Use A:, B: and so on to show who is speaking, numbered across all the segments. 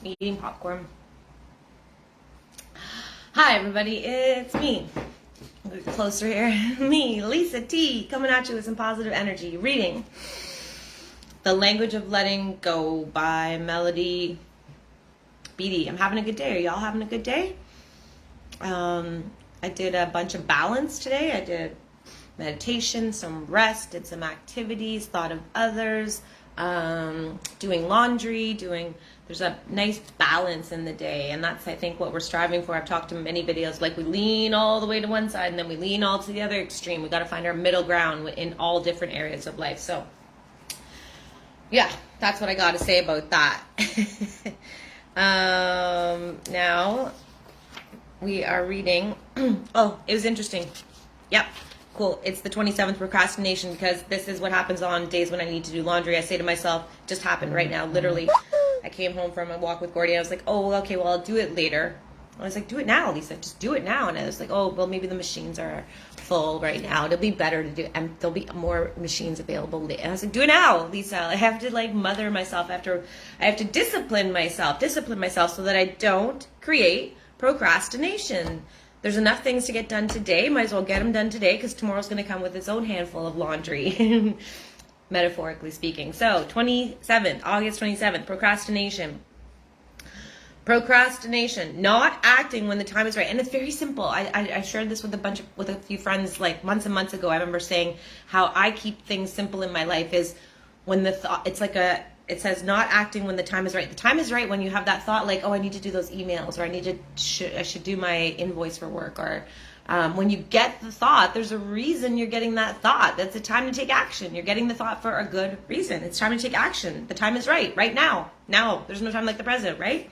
A: eating popcorn. Hi everybody, it's me. A bit closer here. Me, Lisa T, coming at you with some positive energy. Reading The Language of Letting Go by Melody Beattie. I'm having a good day. Are y'all having a good day? I did a bunch of balance today. I did meditation, some rest, did some activities, thought of others, doing laundry, there's a nice balance in the day, and that's, I think, what we're striving for. I've talked in many videos, like we lean all the way to one side and then we lean all to the other extreme. We got to find our middle ground in all different areas of life. So yeah, that's what I got to say about that. Now we are reading, oh, it was interesting. Yep. Cool. It's the 27th, procrastination, because this is what happens on days when I need to do laundry. I say to myself, just happened right now, literally. I came home from a walk with Gordy. I was like, oh, okay, well, I'll do it later. I was like, do it now, Lisa. Just do it now. And I was like, oh, well, maybe the machines are full right now. It'll be better to do, and there'll be more machines available later. And I was like, do it now, Lisa. I have to mother myself I have to discipline myself so that I don't create procrastination. There's enough things to get done today. Might as well get them done today, because tomorrow's going to come with its own handful of laundry, metaphorically speaking. So, August 27th, procrastination. Procrastination, not acting when the time is right. And it's very simple. I shared this with a few friends like months and months ago. I remember saying how I keep things simple in my life is when the thought, it says not acting when the time is right. The time is right when you have that thought like, oh, I need to do those emails, or I should do my invoice for work, or when you get the thought, there's a reason you're getting that thought. That's a time to take action. You're getting the thought for a good reason. It's time to take action. The time is right now. Now, there's no time like the present, right?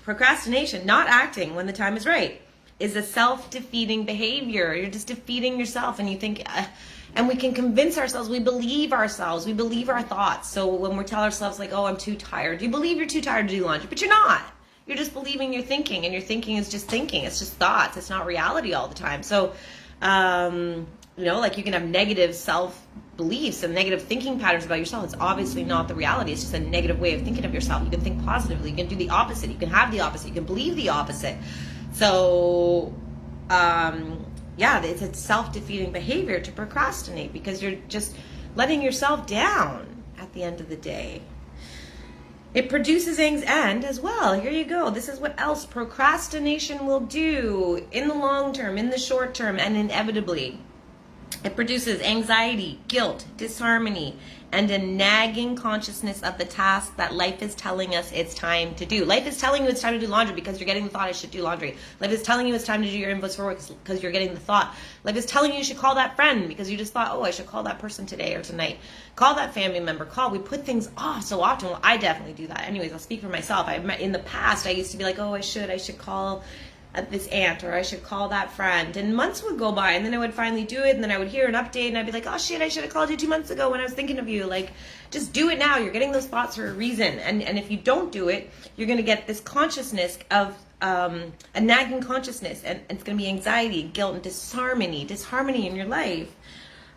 A: Procrastination, not acting when the time is right, is a self-defeating behavior. You're just defeating yourself, and you think... and we can convince ourselves, we believe our thoughts. So when we tell ourselves like, oh, I'm too tired, you believe you're too tired to do laundry, but you're not. You're just believing you're thinking, and your thinking is just thinking. It's just thoughts. It's not reality all the time. So, like you can have negative self-beliefs and negative thinking patterns about yourself. It's obviously not the reality. It's just a negative way of thinking of yourself. You can think positively. You can do the opposite. You can have the opposite. You can believe the opposite. So, it's a self-defeating behavior to procrastinate, because you're just letting yourself down at the end of the day. It produces and as well, here you go. This is what else procrastination will do in the long term, in the short term, and inevitably. It produces anxiety, guilt, disharmony, and a nagging consciousness of the task that life is telling us it's time to do. Life is telling you it's time to do laundry because you're getting the thought I should do laundry. Life is telling you it's time to do your invoice for work because you're getting the thought. Life is telling you should call that friend because you just thought, oh, I should call that person today or tonight. Call that family member. We put things off so often. Well, I definitely do that. Anyways, I'll speak for myself. In the past, I used to be like, oh, I should call this aunt, or I should call that friend, and months would go by, and then I would finally do it, and then I would hear an update, and I'd be like, oh shit, I should have called you 2 months ago when I was thinking of you. Like, just do it now. You're getting those thoughts for a reason, and if you don't do it, you're going to get this consciousness of a nagging consciousness, and it's going to be anxiety, guilt, and disharmony in your life.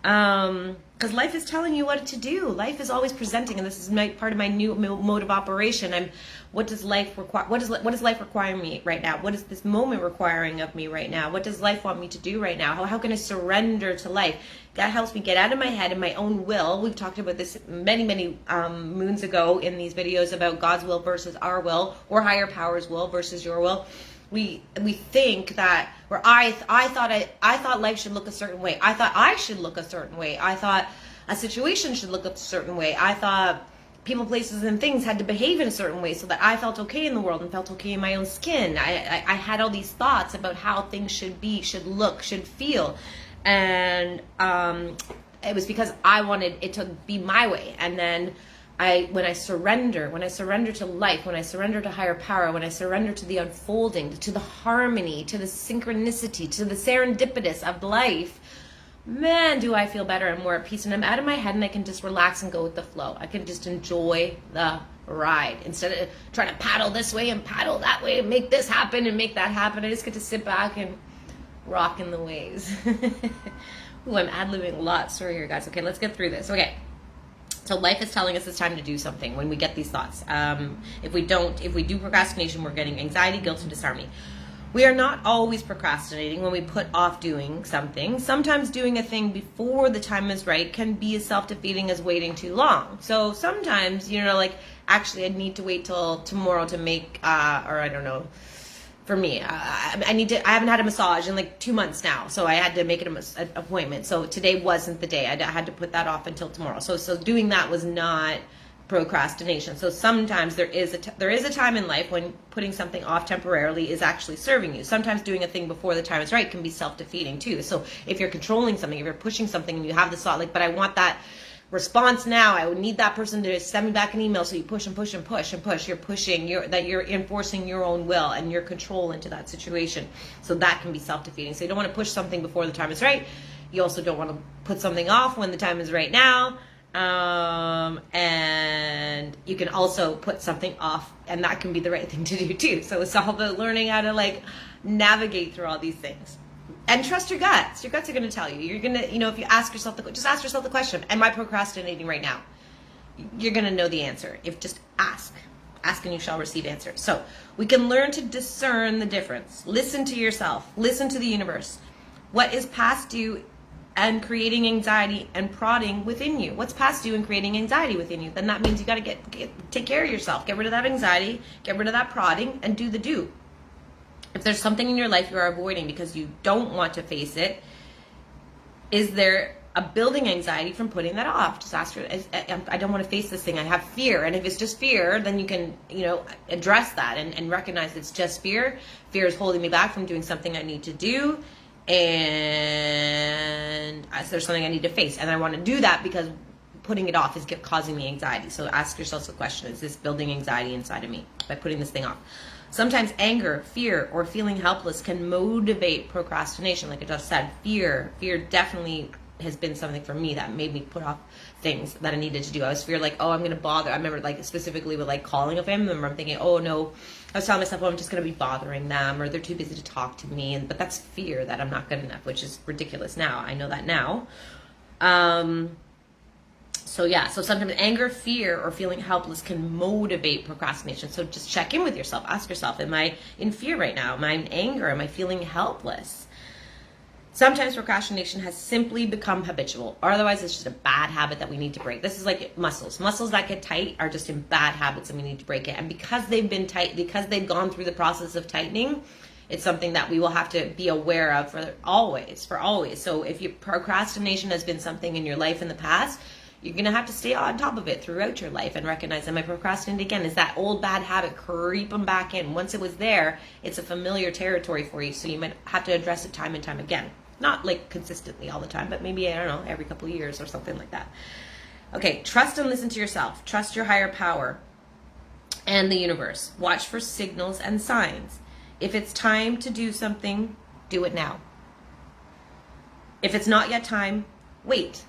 A: Because life is telling you what to do. Life is always presenting, and this is part of my new mode of operation. What does life require? What does life require me right now? What is this moment requiring of me right now? What does life want me to do right now? How can I surrender to life? That helps me get out of my head and my own will. We've talked about this many moons ago in these videos about God's will versus our will, or higher power's will versus your will. We think that, or I thought life should look a certain way. I thought I should look a certain way. I thought a situation should look a certain way. I thought people, places, and things had to behave in a certain way so that I felt okay in the world and felt okay in my own skin. I had all these thoughts about how things should be, should look, should feel. And it was because I wanted it to be my way. And then when I surrender to life, when I surrender to higher power, when I surrender to the unfolding, to the harmony, to the synchronicity, to the serendipitous of life, man, do I feel better and more at peace. And I'm out of my head, and I can just relax and go with the flow. I can just enjoy the ride instead of trying to paddle this way and paddle that way and make this happen and make that happen. I just get to sit back and rock in the waves. Ooh, I'm ad-libbing a lot. Sorry here, guys. Okay, let's get through this. Okay. So life is telling us it's time to do something when we get these thoughts. If we do procrastination, we're getting anxiety, guilt, and disharmony. We are not always procrastinating when we put off doing something. Sometimes doing a thing before the time is right can be as self-defeating as waiting too long. So sometimes, like, actually I need to wait till tomorrow to make, or I don't know, for me, I haven't had a massage in like 2 months now, so I had to make an appointment. So today wasn't the day. I had to put that off until tomorrow. So doing that was not procrastination. So sometimes there is a time in life when putting something off temporarily is actually serving you. Sometimes doing a thing before the time is right can be self-defeating too. So if you're controlling something, if you're pushing something and you have this thought like, but I want that response now, I would need that person to send me back an email, so you push and push and push and push. You're pushing, you're enforcing your own will and your control into that situation. So that can be self-defeating. So you don't want to push something before the time is right. You also don't want to put something off when the time is right now. And you can also put something off, and that can be the right thing to do too. So it's all about learning how to like navigate through all these things. And trust your guts. Your guts are going to tell you. You're going to, if you ask yourself, just ask yourself the question, am I procrastinating right now? You're going to know the answer. If just ask. Ask and you shall receive answers. So we can learn to discern the difference. Listen to yourself. Listen to the universe. What is past due and creating anxiety and prodding within you? What's past due and creating anxiety within you? Then that means you got to take care of yourself. Get rid of that anxiety. Get rid of that prodding and do the do. If there's something in your life you are avoiding because you don't want to face it, is there a building anxiety from putting that off? Just ask her, I don't want to face this thing. I have fear. And if it's just fear, then you can, address that and recognize it's just fear. Fear is holding me back from doing something I need to do. And there's something I need to face. And I want to do that because putting it off is causing me anxiety. So ask yourself the question, is this building anxiety inside of me by putting this thing off? Sometimes anger, fear, or feeling helpless can motivate procrastination. Like I just said, fear definitely has been something for me that made me put off things that I needed to do. I was feared like, oh, I'm going to bother. I remember like specifically with like calling a family member, I'm thinking, oh no, I was telling myself, oh, I'm just going to be bothering them, or they're too busy to talk to me. But that's fear that I'm not good enough, which is ridiculous now. I know that now. So sometimes anger, fear, or feeling helpless can motivate procrastination. So just check in with yourself. Ask yourself, am I in fear right now? Am I in anger? Am I feeling helpless? Sometimes procrastination has simply become habitual, or otherwise it's just a bad habit that we need to break. This is like muscles. Muscles that get tight are just in bad habits and we need to break it. And because they've been tight, because they've gone through the process of tightening, it's something that we will have to be aware of for always. So if your procrastination has been something in your life in the past, you're going to have to stay on top of it throughout your life and recognize, am I procrastinating again? Is that old bad habit creeping back in? Once it was there, it's a familiar territory for you, so you might have to address it time and time again. Not like consistently all the time, but maybe, I don't know, every couple of years or something like that. Okay, trust and listen to yourself. Trust your higher power and the universe. Watch for signals and signs. If it's time to do something, do it now. If it's not yet time, wait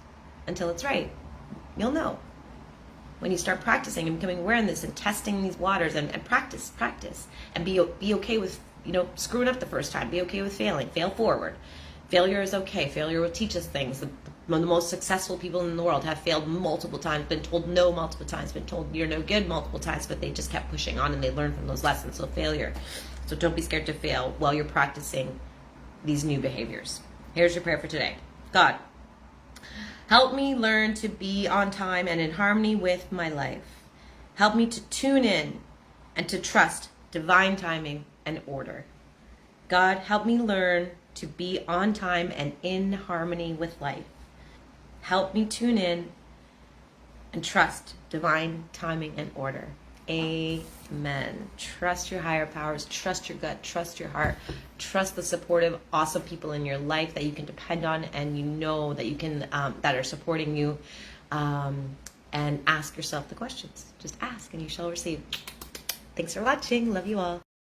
A: until it's right. You'll know when you start practicing and becoming aware in this and testing these waters and practice and be okay with screwing up the first time. Be okay with failing. Fail forward. Failure is okay. Failure will teach us things. The most successful people in the world have failed multiple times, been told no multiple times, been told you're no good multiple times, but they just kept pushing on and they learned from those lessons. So failure. So don't be scared to fail while you're practicing these new behaviors. Here's your prayer for today. God, help me learn to be on time and in harmony with my life. Help me to tune in and to trust divine timing and order. God, help me learn to be on time and in harmony with life. Help me tune in and trust divine timing and order. Amen. Trust your higher powers, trust your gut, trust your heart, trust the supportive, awesome people in your life that you can depend on and that you can, that are supporting you, and ask yourself the questions. Just ask and you shall receive. Thanks for watching. Love you all.